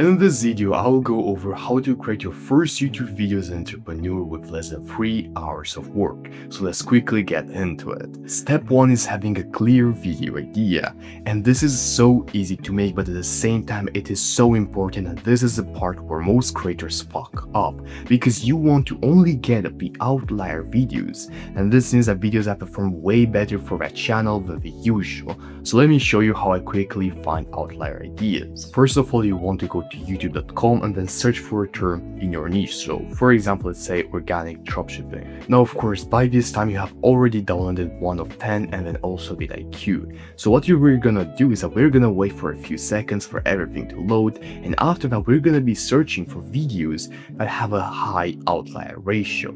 In this video, I'll go over how to create your first YouTube video as an entrepreneur with less than 3 hours of work. So let's quickly get into it. Step 1 is having a clear video idea. And this is so easy to make, but at the same time, it is so important, and this is the part where most creators fuck up. Because you want to only get the outlier videos. And this means that videos that perform way better for that channel than the usual. So let me show you how I quickly find outlier ideas. First of all, you want to go to youtube.com and then search for a term in your niche. So for example, let's say organic dropshipping. Now of course, by this time you have already downloaded one of 10 and then also vidIQ. So what we're gonna do is that we're gonna wait for a few seconds for everything to load, and after that we're gonna be searching for videos that have a high outlier ratio.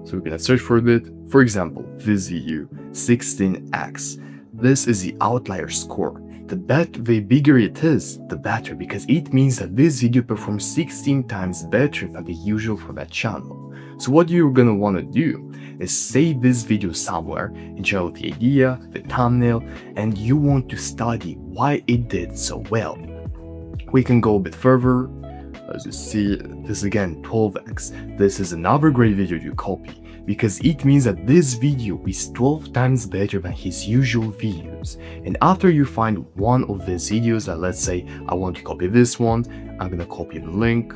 So we're gonna search for it. For example, this video 16x. This is the outlier score. The bigger it is, the better, because it means that this video performs 16 times better than the usual for that channel. So what you're gonna wanna do is save this video somewhere, enjoy the idea, the thumbnail, and you want to study why it did so well. We can go a bit further. As you see, this again, 12x. This is another great video to copy, because it means that this video is 12 times better than his usual videos. And after you find one of these videos, that let's say I want to copy this one, I'm gonna copy the link.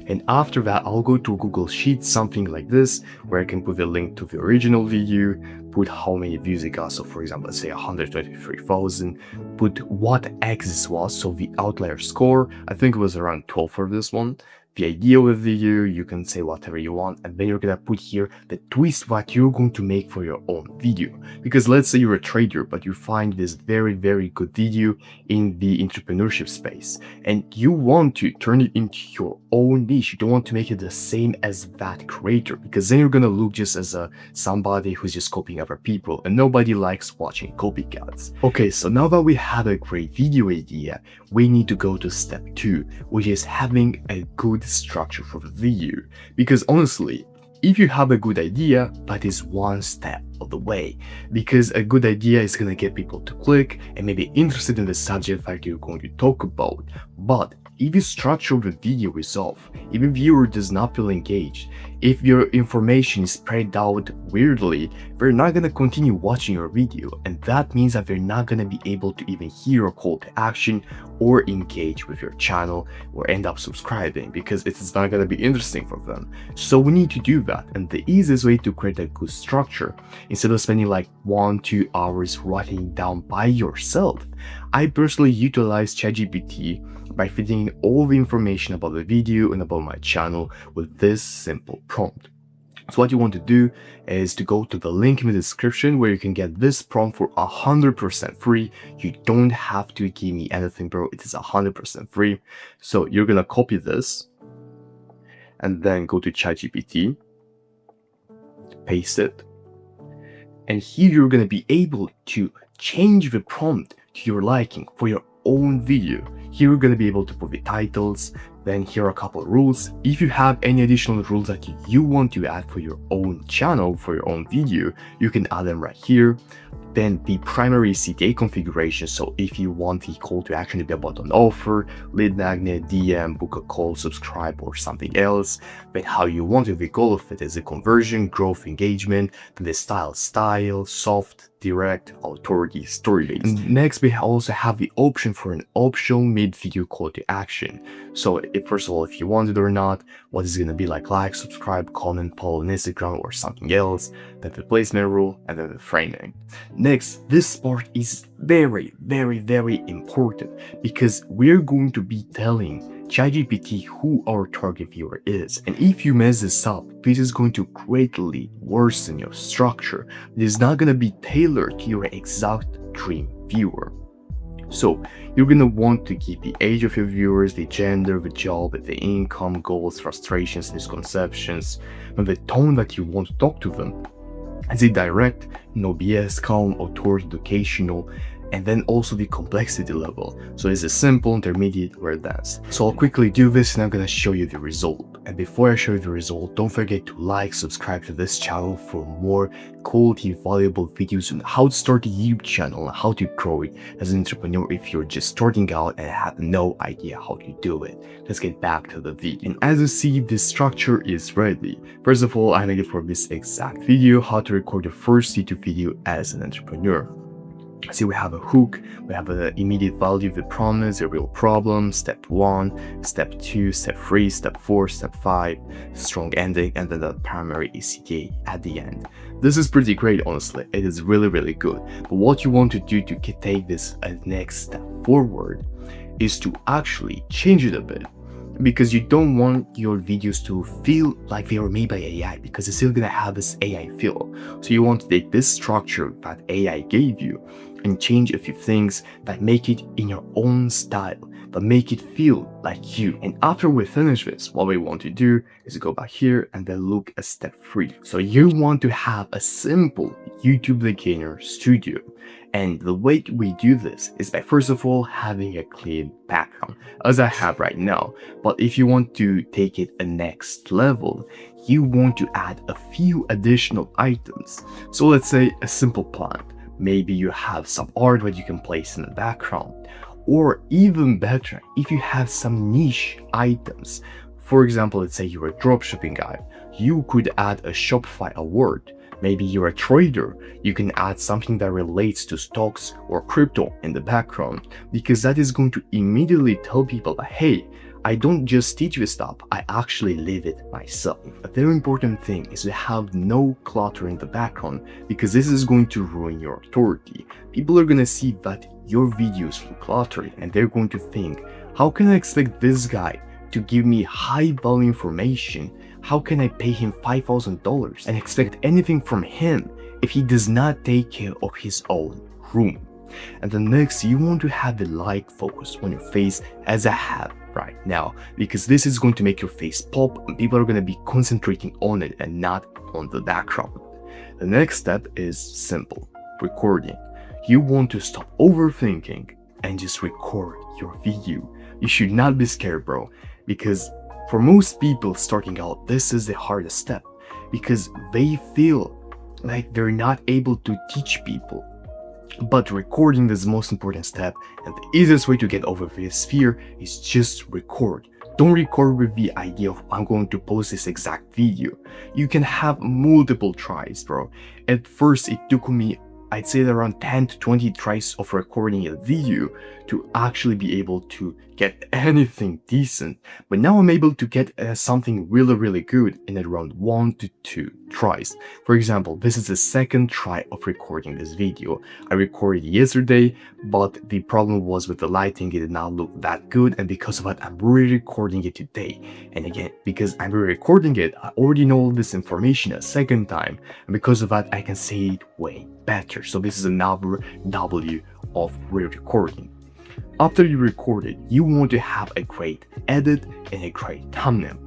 And after that, I'll go to Google Sheets, something like this, where I can put the link to the original video, put how many views it got. So for example, let's say 123,000, put what X this was, so the outlier score, I think it was around 12 for this one. The idea of the video, you can say whatever you want, and then you're gonna put here the twist what you're going to make for your own video. Because let's say you're a trader, but you find this very good video in the entrepreneurship space, and you want to turn it into your own niche. You don't want to make it the same as that creator, because then you're gonna look just as somebody who's just copying other people, and nobody likes watching copycats. Okay, so now that we have a great video idea, we need to go to step 2, which is having a good structure for the video. Because honestly, if you have a good idea, that is one step of the way, because a good idea is gonna get people to click and maybe interested in the subject that you're going to talk about. But if you structure the video is off, if a viewer does not feel engaged, if your information is spread out weirdly, they're not gonna continue watching your video, and that means that they're not gonna be able to even hear a call to action or engage with your channel or end up subscribing, because it's not gonna be interesting for them. So we need to do that, and the easiest way to create a good structure, instead of spending like 1-2 hours writing it down by yourself, I personally utilize ChatGPT by feeding all the information about the video and about my channel with this simple prompt. So what you want to do is to go to the link in the description where you can get this prompt for 100% free. You don't have to give me anything, bro. It is 100% free. So you're gonna copy this and then go to ChatGPT, paste it, and here you're gonna be able to change the prompt to your liking for your own video. Here you're gonna be able to put the titles. Then here are a couple of rules. If you have any additional rules that you want to add for your own channel, for your own video, you can add them right here. Then the primary CTA configuration. So if you want the call to action to be about an offer, lead magnet, DM, book a call, subscribe, or something else. Then how you want it, the goal of it is a conversion, growth, engagement. Then the style, soft, direct, authority, story-based. And next, we also have the option for an optional mid-video call to action. So first of all, if you want it or not, what is going to be like, subscribe, comment, follow on Instagram or something else, then the placement rule, and then the framing. Next, this part is very important, because we're going to be telling ChatGPT who our target viewer is. And if you mess this up, this is going to greatly worsen your structure. It is not going to be tailored to your exact dream viewer. So you're gonna want to give the age of your viewers, the gender, the job, the income, goals, frustrations, misconceptions, and the tone that you want to talk to them. Is it direct, no BS, calm, authority, educational, and then also the complexity level. So is it simple, intermediate, or advanced? So I'll quickly do this and I'm gonna show you the result. And before I show you the result, don't forget to like, subscribe to this channel for more quality, valuable videos on how to start a YouTube channel and how to grow it as an entrepreneur if you're just starting out and have no idea how to do it. Let's get back to the video. And as you see, this structure is ready. First of all, I made it for this exact video, how to record your first YouTube video as an entrepreneur. See, we have a hook, we have an immediate value, the promise, a real problem, step 1, step 2, step 3, step 4, step 5, strong ending, and then the primary ECA at the end. This is pretty great, honestly. It is really good. But what you want to do to take this next step forward is to actually change it a bit. Because you don't want your videos to feel like they were made by AI, because it's still gonna have this AI feel. So you want to take this structure that AI gave you and change a few things that make it in your own style, that make it feel like you. And after we finish this, what we want to do is go back here and then look at step 3. So you want to have a simple YouTube beginner studio. And the way we do this is by first of all having a clean background, as I have right now. But if you want to take it a next level, you want to add a few additional items. So let's say a simple plant. Maybe you have some art that you can place in the background. Or even better, if you have some niche items. For example, let's say you're a dropshipping guy, you could add a Shopify award. Maybe you're a trader, you can add something that relates to stocks or crypto in the background, because that is going to immediately tell people that, hey, I don't just teach you stuff, I actually live it myself. A very important thing is to have no clutter in the background, because this is going to ruin your authority. People are going to see that your videos look cluttered and they're going to think, how can I expect this guy to give me high value information? How can I pay him $5,000 and expect anything from him if he does not take care of his own room? And then next, you want to have the light focus on your face as I have right now, because this is going to make your face pop and people are going to be concentrating on it and not on the background. The next step is simple, recording. You want to stop overthinking and just record your video. You should not be scared, bro, because for most people starting out, this is the hardest step, because they feel like they're not able to teach people. But recording is the most important step, and the easiest way to get over this fear is just record. Don't record with the idea of I'm going to post this exact video. You can have multiple tries, bro. At first, it took me, I'd say, around 10 to 20 tries of recording a video to actually be able to get anything decent. But now I'm able to get something really good in around 1 to 2 tries. For example, this is the second try of recording this video. I recorded yesterday, but the problem was with the lighting, it did not look that good, and because of that, I'm re-recording it today. And again, because I'm re-recording it, I already know all this information a second time, and because of that, I can say it way better. So this is another W of re-recording. After you record it, you want to have a great edit and a great thumbnail.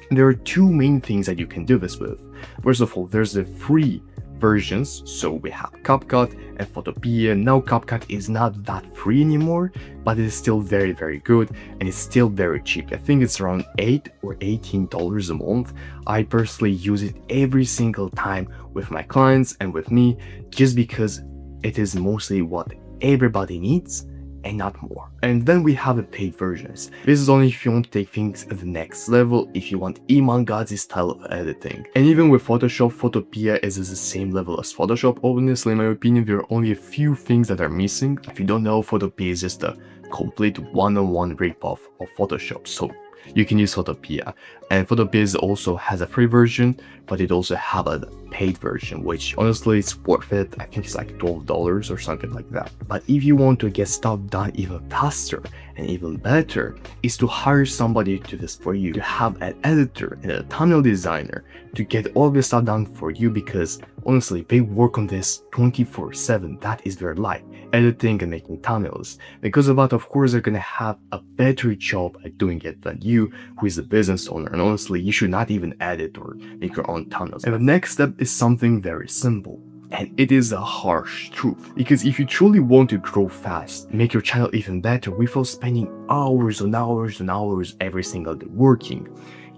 There are two main things that you can do this with. First of all, there's the free versions. So we have CapCut and Photopea. Now CapCut is not that free anymore, but it is still very good, and it's still very cheap. I think it's around $8 or $18 a month. I personally use it every single time with my clients and with me, just because it is mostly what everybody needs and not more. And then we have the paid versions. This is only if you want to take things at the next level, if you want Imangazi style of editing. And even with Photoshop, Photopea is at the same level as Photoshop. Honestly, in my opinion, there are only a few things that are missing. If you don't know, Photopea is just a complete one-on-one ripoff of Photoshop. So you can use Photopea. And Photopea also has a free version, but it also have a paid version, which honestly is worth it. I think it's like $12 or something like that. But if you want to get stuff done even faster and even better, is to hire somebody to do this for you, to have an editor and a thumbnail designer to get all this stuff done for you, because honestly, they work on this 24/7. That is their life, editing and making thumbnails. Because of that, of course, they're gonna have a better job at doing it than you, who is the business owner. And honestly, you should not even edit or make your own thumbnails. And the next step is something very simple. And it is a harsh truth, because if you truly want to grow fast, make your channel even better without spending hours on hours on hours every single day working,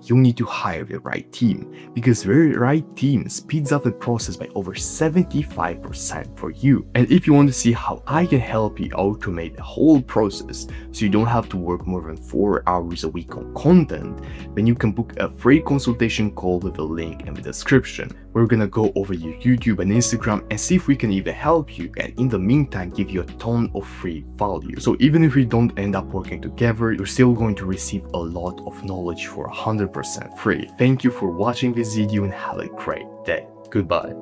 you need to hire the right team, because the right team speeds up the process by over 75% for you. And if you want to see how I can help you automate the whole process so you don't have to work more than 4 hours a week on content, then you can book a free consultation call with the link in the description. We're gonna go over your YouTube and Instagram and see if we can even help you, and in the meantime give you a ton of free value. So even if we don't end up working together, you're still going to receive a lot of knowledge for 100% free. Thank you for watching this video and have a great day. Goodbye.